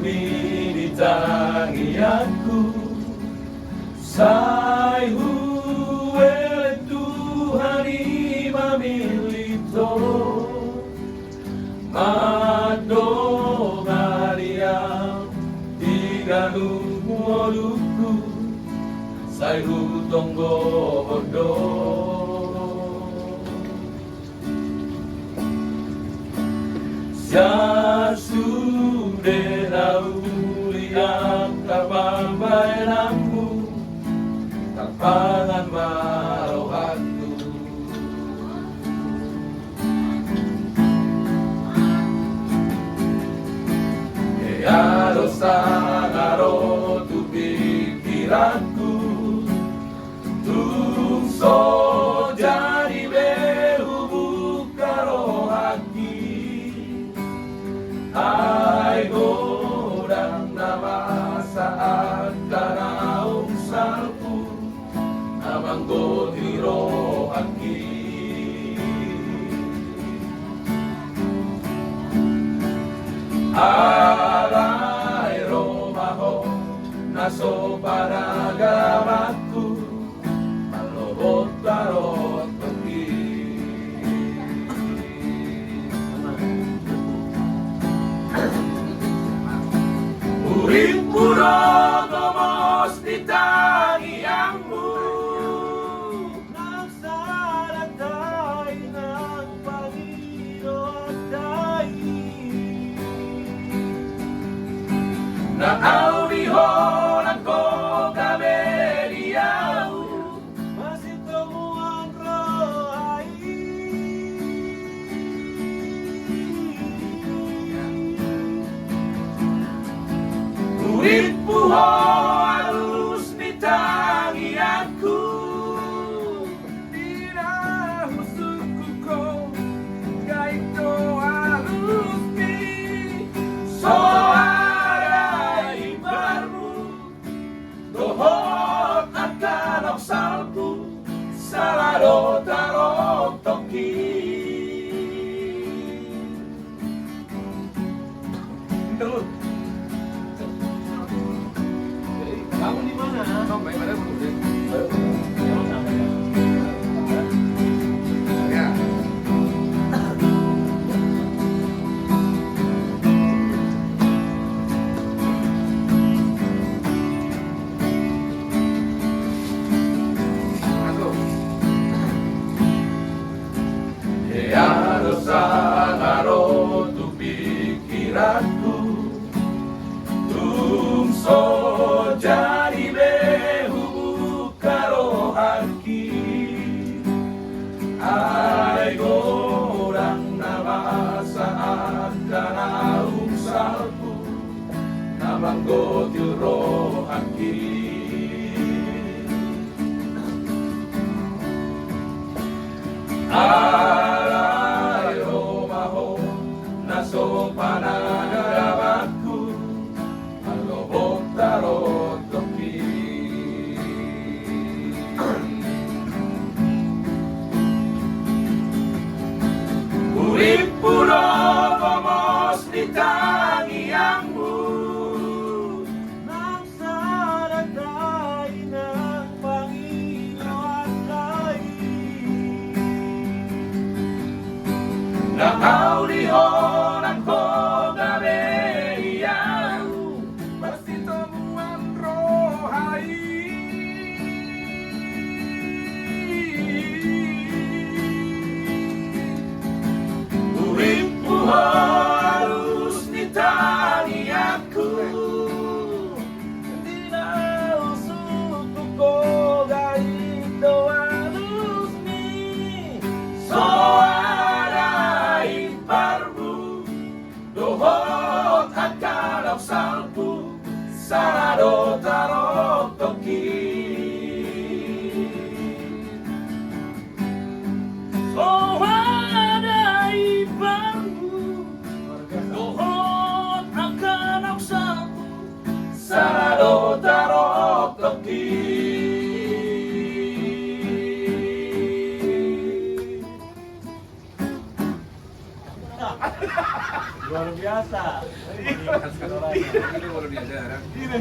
binitangi aku sai huele Tuhan imamilito Mado Maria Tiganu muoluku sai hutonggo bodo Sia sudah uliang kapang bayananmu kapangan marohanku Kaya dosa ngaro tu pikiranku Tungso jadi behubu karo haki Ay godang nama saat kanaung salku Namang godiro haki Alay romaho naso panagamatku Malobot tarot pergi Urip puro gomos ditangiangmu Nang salatay ng Panginoon tayo Nakaulihon ako kabeliyaw Masito mo ang rohay Urip puho alus ditangi aku Pinahusuko ko Gaito alus mi So ada ibarmu Dohot akan oksalku Salado tarong toki Terus Kamu di mana? Kamu baik pada Ya. Ya dosa ngaro tu pikiranku Tungso jadi behu karo haki Ay godang nama saat kanaung salku Namang gotil roh haki Alay romaho naso panagaramatku Alobok tarot toki Urip puro gomos ditangiangmu Nang salatay ng Panginoon tayo Nakaulihon ako kabeliyaw Masito mo ang rohay Urip puho alus ditangi aku Pinahusuko ko Gaito alus mi So ada Luar biasa. Ini luar biasa. Ini